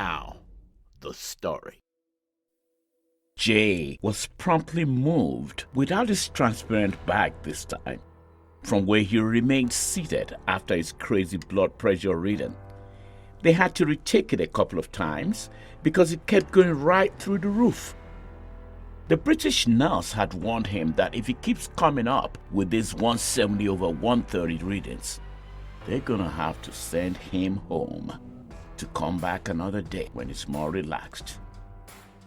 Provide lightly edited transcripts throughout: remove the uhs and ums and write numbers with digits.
Now, the story. Jay was promptly moved without his transparent bag this time, from where he remained seated after his crazy blood pressure reading. They had to retake it a couple of times because it kept going right through the roof. The British nurse had warned him that if he keeps coming up with these 170 over 130 readings, they're gonna have to send him home to come back another day when he's more relaxed.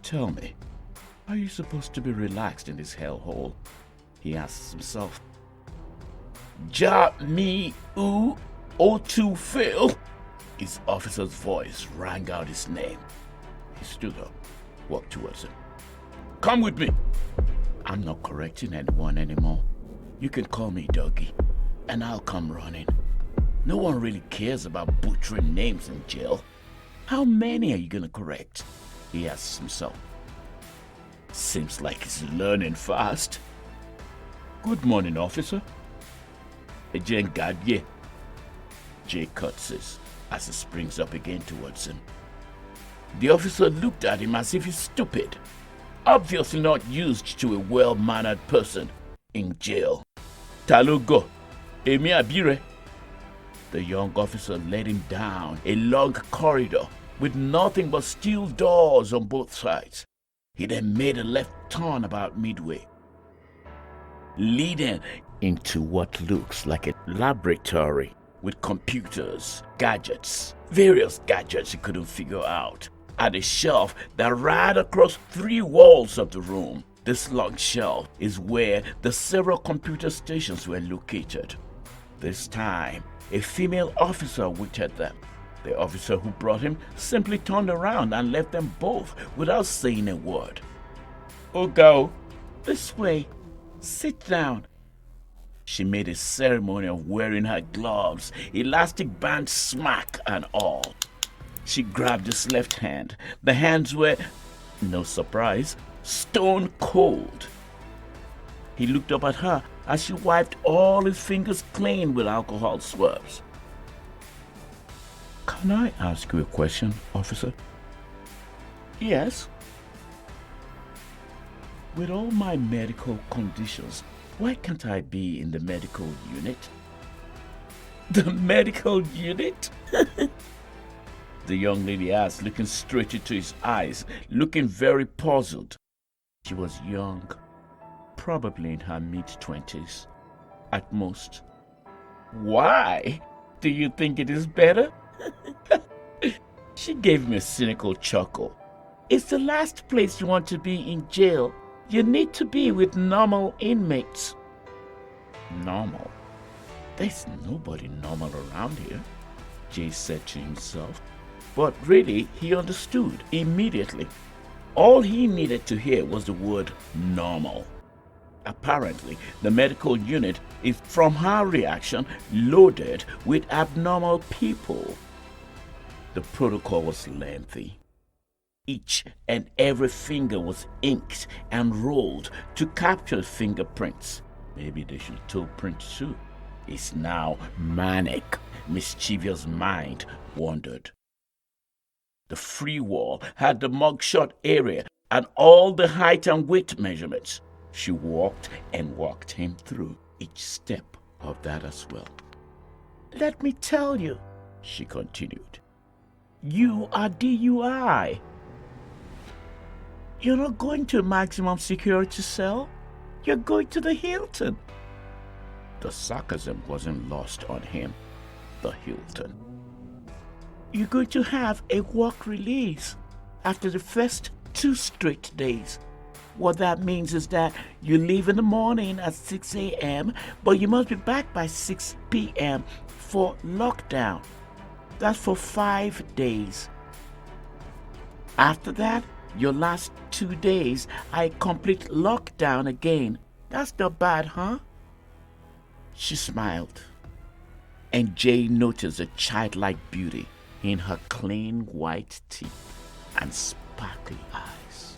Tell me, are you supposed to be relaxed in this hellhole? He asks himself. Ja me oo O2 Phil. His officer's voice rang out his name. He stood up, walked towards him. Come with me. I'm not correcting anyone anymore. You can call me Dougie, and I'll come running. No one really cares about butchering names in jail. How many are you gonna correct? He asks himself. Seems like he's learning fast. Good morning, officer. Jay curtsies as he springs up again towards him. The officer looked at him as if he's stupid, obviously not used to a well-mannered person in jail. Talugo, Emi Abire. The young officer led him down a long corridor with nothing but steel doors on both sides. He then made a left turn about midway, leading into what looks like a laboratory with computers, gadgets, various gadgets he couldn't figure out, and a shelf that ran across 3 walls of the room. This long shelf is where the several computer stations were located. This time, a female officer waited them. The officer who brought him simply turned around and left them both without saying a word. Go this way. Sit down. She made a ceremony of wearing her gloves, elastic band smack and all. She grabbed his left hand. The hands were, no surprise, stone cold. He looked up at her as she wiped all his fingers clean with alcohol swabs. Can I ask you a question, officer? Yes. With all my medical conditions, why can't I be in the medical unit? The medical unit? The young lady asked, looking straight into his eyes, looking very puzzled. She was young, probably in her mid-20s, at most. Why? Do you think it is better? She gave me a cynical chuckle. It's the last place you want to be in jail. You need to be with normal inmates. Normal? There's nobody normal around here, Jay said to himself. But really, he understood immediately. All he needed to hear was the word normal. Apparently, the medical unit is, from her reaction, loaded with abnormal people. The protocol was lengthy. Each and every finger was inked and rolled to capture fingerprints. Maybe they should toe print too. His now manic, mischievous mind wandered. The free wall had the mugshot area and all the height and weight measurements. She walked and walked him through each step of that as well. Let me tell you, she continued, you are DUI. You're not going to a maximum security cell. You're going to the Hilton. The sarcasm wasn't lost on him. The Hilton. You're going to have a work release after the first 2 straight days. What that means is that you leave in the morning at 6 a.m., but you must be back by 6 p.m. for lockdown. That's for 5 days. After that, your last 2 days are a complete lockdown again. That's not bad, huh? She smiled, and Jay noticed a childlike beauty in her clean white teeth and sparkly eyes.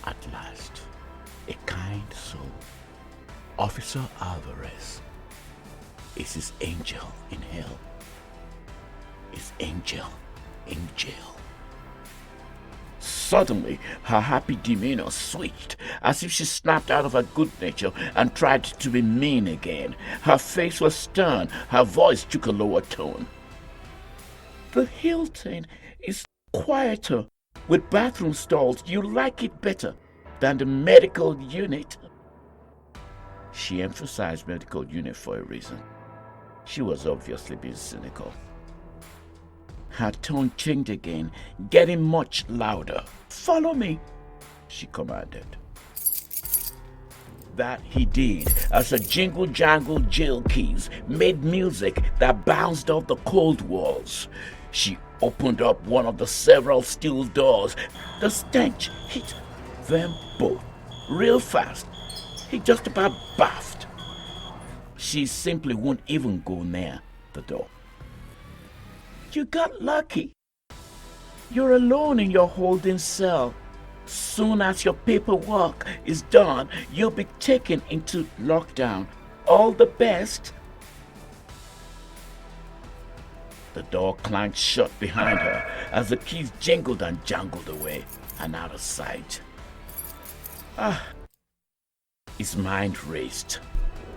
At last, a kind soul, Officer Alvarez, is his angel in hell. His angel in jail. Suddenly, her happy demeanor switched, as if she snapped out of her good nature and tried to be mean again. Her face was stern, her voice took a lower tone. The Hilton is quieter, with bathroom stalls. You like it better than the medical unit? She emphasized medical unit for a reason. She was obviously being cynical. Her tone changed again, getting much louder. Follow me, she commanded. That he did, as a jingle-jangle jail keys made music that bounced off the cold walls. She opened up one of the several steel doors. The stench hit them both real fast. He just about baffed. She simply won't even go near the door. You got lucky. You're alone in your holding cell. Soon as your paperwork is done, you'll be taken into lockdown. All the best. The door clanged shut behind her as the keys jingled and jangled away and out of sight. His mind raced.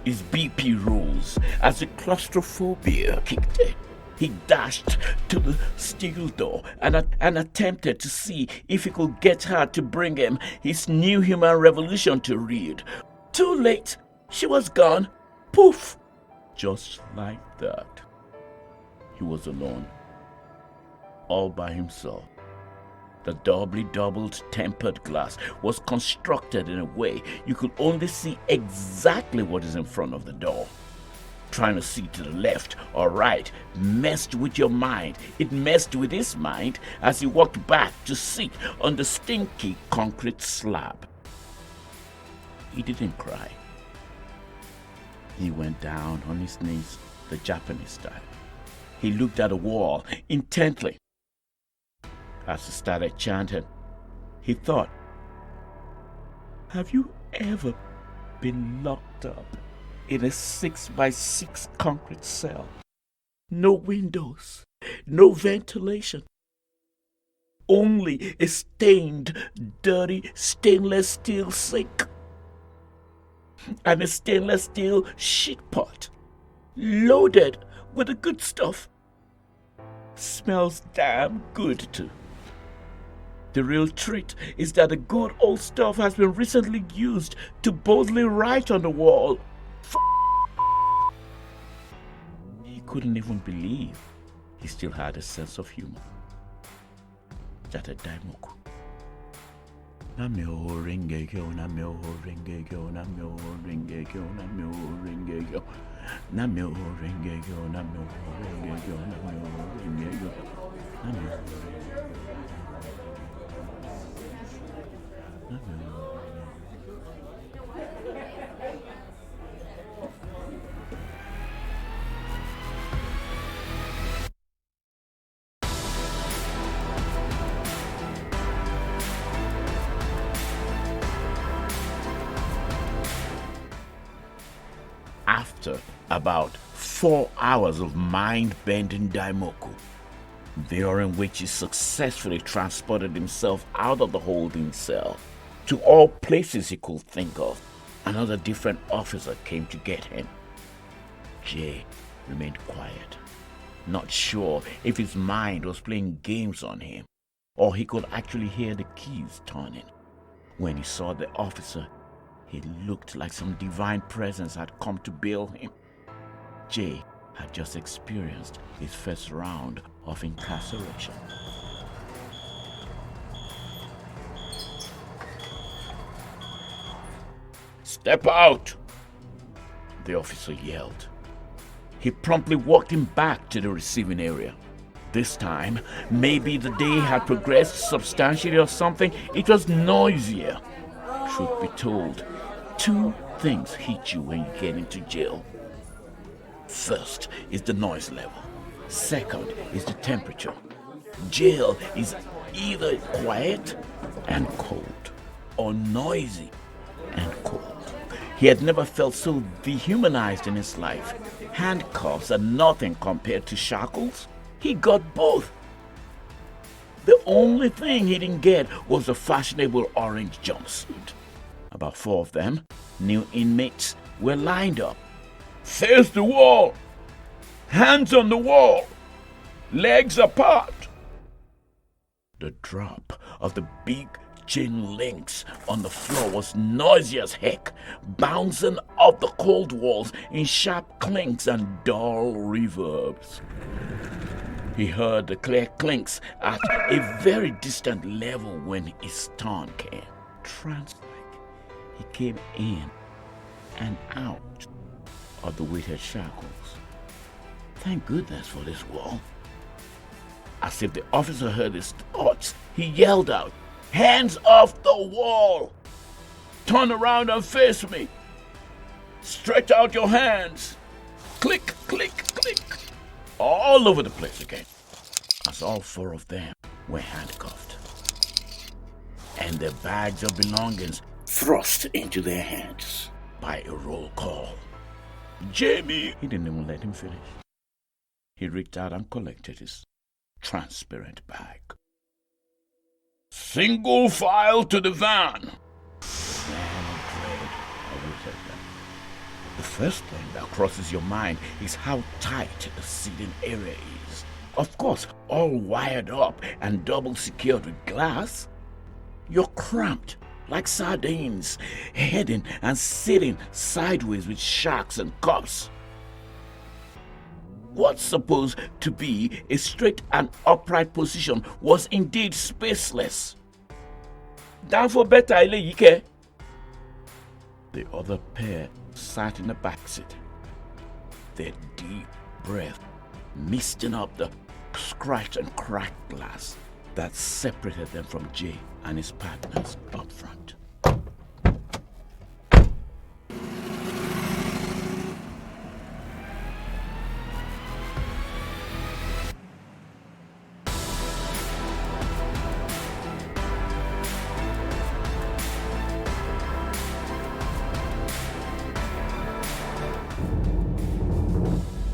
His BP rose as the claustrophobia kicked in. He dashed to the steel door and attempted to see if he could get her to bring him his new human revolution to read. Too late. She was gone. Poof! Just like that. He was alone. All by himself. The doubly doubled tempered glass was constructed in a way you could only see exactly what is in front of the door. Trying to see to the left or right messed with your mind. It messed with his mind as he walked back to sit on the stinky concrete slab. He didn't cry. He went down on his knees, the Japanese style. He looked at the wall intently. As he started chanting, he thought, have you ever been locked up in a 6x6 concrete cell? No windows, no ventilation. Only a stained, dirty stainless steel sink and a stainless steel shit pot loaded with the good stuff. Smells damn good too. The real treat is that the good old stuff has been recently used to boldly write on the wall. He couldn't even believe he still had a sense of humor. That a daimoku. Namyo Renge-kyo, Namyo Renge-kyo, Namyo Renge-kyo, Namyo Renge-kyo, Namyo Renge-kyo, Namyo Renge-kyo, Namyo Renge-kyo, Namyo Renge-kyo. After about 4 hours of mind-bending daimoku, during which he successfully transported himself out of the holding cell to all places he could think of, another different officer came to get him. Jay remained quiet, not sure if his mind was playing games on him or he could actually hear the keys turning. When he saw the officer, he looked like some divine presence had come to bail him. Jay had just experienced his first round of incarceration. Step out! The officer yelled. He promptly walked him back to the receiving area. This time, maybe the day had progressed substantially or something, it was noisier. Truth be told, 2 things hit you when you get into jail. First is the noise level. Second is the temperature. Jail is either quiet and cold or noisy and cold. He had never felt so dehumanized in his life. Handcuffs are nothing compared to shackles. He got both. The only thing he didn't get was a fashionable orange jumpsuit. About 4 of them, new inmates, were lined up. Face the wall! Hands on the wall! Legs apart! The drop of the big chain links on the floor was noisy as heck, bouncing off the cold walls in sharp clinks and dull reverbs. He heard the clear clinks at a very distant level when his turn came. Trance-like, he came in and out of the weighted shackles. Thank goodness for this wall. As if the officer heard his thoughts, he yelled out, "Hands off the wall! Turn around and face me! Stretch out your hands! Click, click, click!" All over the place again, as all 4 of them were handcuffed, and their bags of belongings thrust into their hands by a roll call. "Jamie!" He didn't even let him finish. He reached out and collected his transparent bag. "Single file to the van!" Man of dread awaited them. The first thing that crosses your mind is how tight the seating area is. Of course, all wired up and double secured with glass. You're cramped like sardines, heading and sitting sideways with sharks and cops. What's supposed to be a straight and upright position was indeed spaceless. Down for better, Ileyike. The other pair sat in the back seat, their deep breath misting up the scratched and cracked glass that separated them from Jay and his partners up front.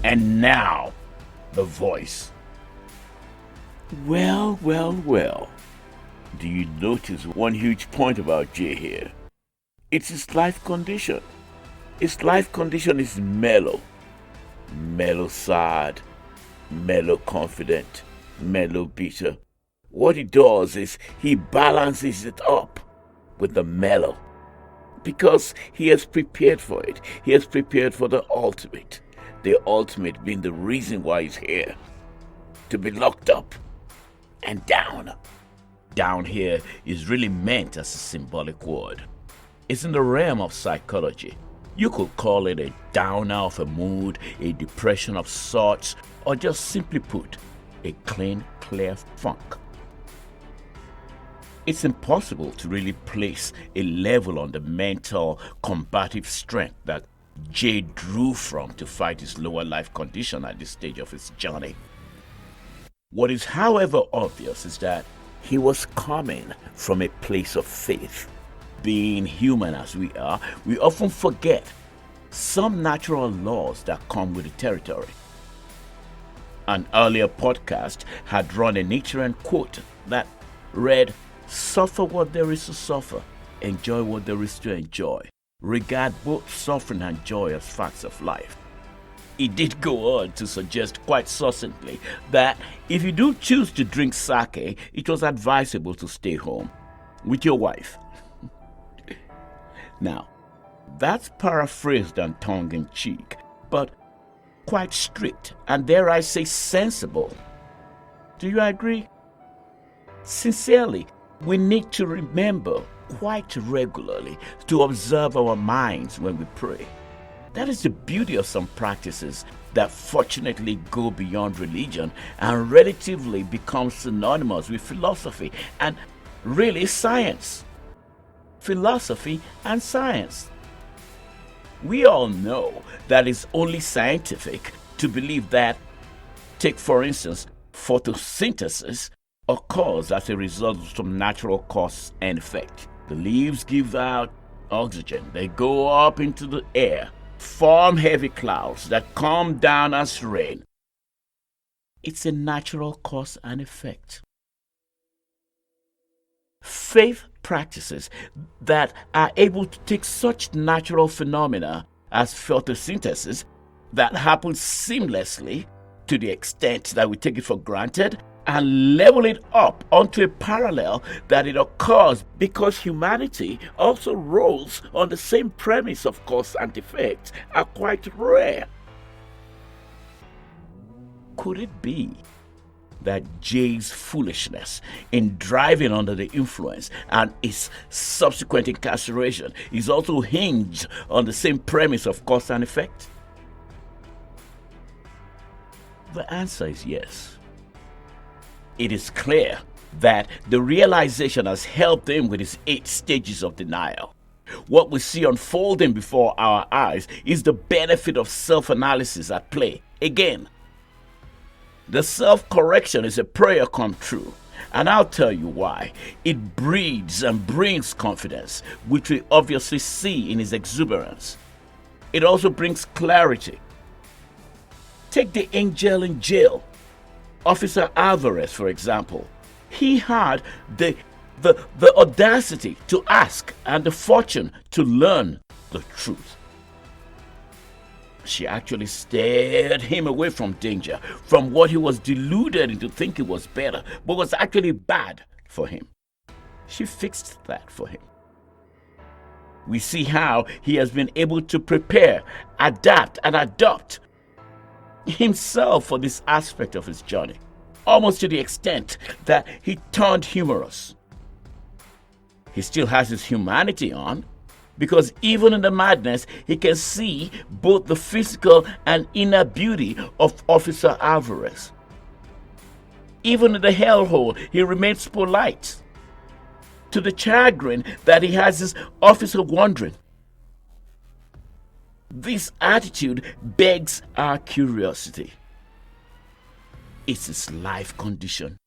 And now, the voice. Well, well, well. Do you notice one huge point about Jay here? It's his life condition. His life condition is mellow. Mellow sad, mellow confident, mellow bitter. What he does is he balances it up with the mellow. Because he has prepared for it. He has prepared for the ultimate. The ultimate being the reason why he's here. To be locked up and down. Down here is really meant as a symbolic word. It's in the realm of psychology. You could call it a downer of a mood, a depression of sorts, or just simply put, a clean, clear funk. It's impossible to really place a level on the mental combative strength that Jay drew from to fight his lower life condition at this stage of his journey. What is, however, obvious is that he was coming from a place of faith. Being human as we are, we often forget some natural laws that come with the territory. An earlier podcast had run a Nietzschean quote that read, "Suffer what there is to suffer, enjoy what there is to enjoy. Regard both suffering and joy as facts of life." He did go on to suggest quite succinctly that if you do choose to drink sake, it was advisable to stay home with your wife. Now, that's paraphrased and tongue-in-cheek, but quite strict and, dare I say, sensible. Do you agree? Sincerely, we need to remember quite regularly to observe our minds when we pray. That is the beauty of some practices that fortunately go beyond religion and relatively become synonymous with philosophy and really science. Philosophy and science. We all know that it's only scientific to believe that, take for instance, photosynthesis occurs as a result of some natural cause and effect. The leaves give out oxygen, they go up into the air, form heavy clouds that come down as rain. It's a natural cause and effect. Faith practices that are able to take such natural phenomena as photosynthesis that happens seamlessly to the extent that we take it for granted and level it up onto a parallel that it occurs because humanity also rolls on the same premise of cause and effect are quite rare. Could it be that Jay's foolishness in driving under the influence and his subsequent incarceration is also hinged on the same premise of cause and effect? The answer is yes. It is clear that the realization has helped him with his 8 stages of denial. What we see unfolding before our eyes is the benefit of self-analysis at play. Again, the self-correction is a prayer come true, and I'll tell you why. It breeds and brings confidence, which we obviously see in his exuberance. It also brings clarity. Take the angel in jail, Officer Alvarez, for example. He had the audacity to ask and the fortune to learn the truth. She actually steered him away from danger, from what he was deluded into thinking was better, but was actually bad for him. She fixed that for him. We see how he has been able to prepare, adapt, and adopt himself for this aspect of his journey, almost to the extent that he turned humorous. He still has his humanity on, because even in the madness, he can see both the physical and inner beauty of Officer Alvarez. Even in the hellhole, he remains polite, to the chagrin that he has his officer wondering. This attitude begs our curiosity. It's his life condition.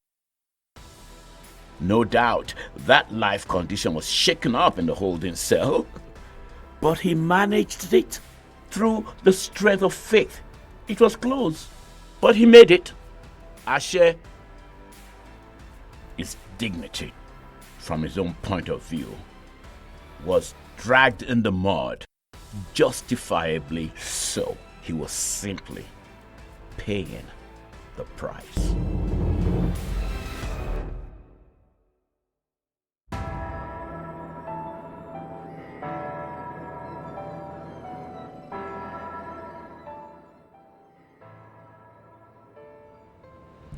No doubt that life condition was shaken up in the holding cell, but he managed it through the strength of faith. It was close, but he made it. Ashe, his dignity, from his own point of view, was dragged in the mud, justifiably so. He was simply paying the price.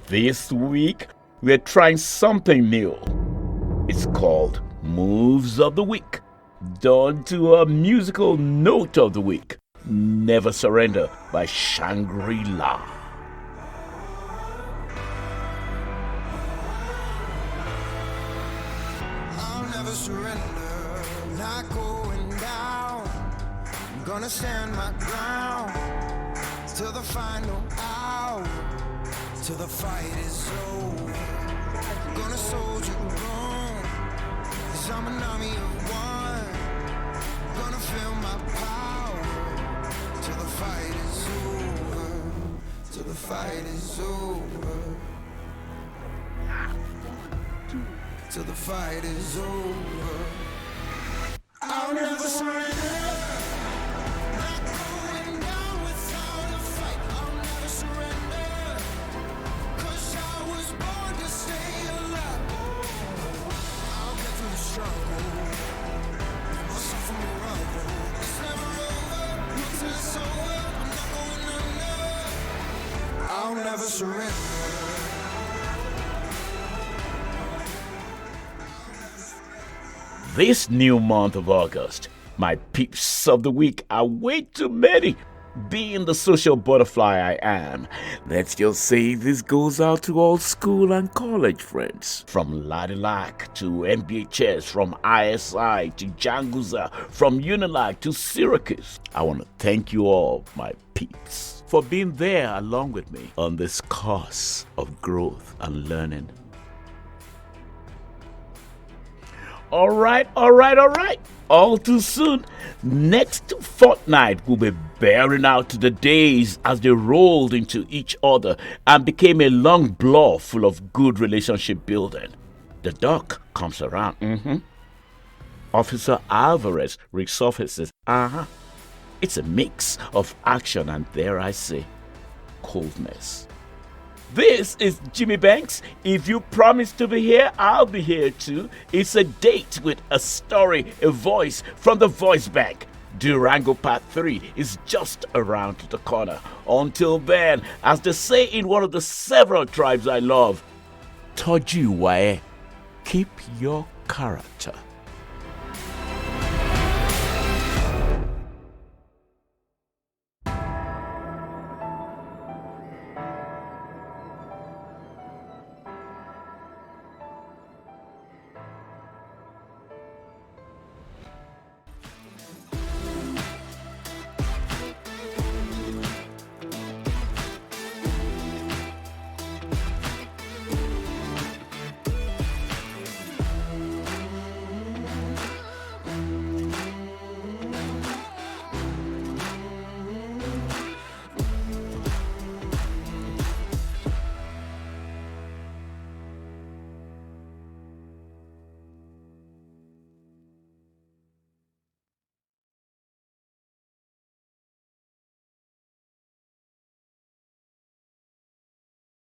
This week, we're trying something new. It's called Moves of the Week, done to a musical note of the week, Never Surrender by Shangri-La. I'll never surrender, not going down. I'm gonna stand my ground till the final hour, till the fight is over. I'm gonna soldier on, 'cause I'm an army of one. I'm gonna feel my power till the fight is over, till the fight is over, till the fight is over. I'll never surrender. Not going down without a fight. I'll never surrender. 'Cause I was born to stay alive. I'll get through the struggle. Put myself on the rubble. It's never over until it's over. I'm not going under. I'll never surrender. This new month of August, my peeps of the week are way too many. Being the social butterfly I am, let's just say this goes out to all school and college friends. From Ladilac to MBHS, from ISI to Janguza, from Unilag to Syracuse. I want to thank you all, my peeps, for being there along with me on this course of growth and learning. All right. All too soon, next fortnight we'll be bearing out the days as they rolled into each other and became a long blur full of good relationship building. The duck comes around. Officer Alvarez resurfaces. It's a mix of action and, dare I say, coldness. This is Jimmy Banks. If you promise to be here, I'll be here too. It's a date with a story, a voice from the voice bank. Duirango Part 3 is just around the corner. Until then, as they say in one of the several tribes I love, Toju Wae, keep your character.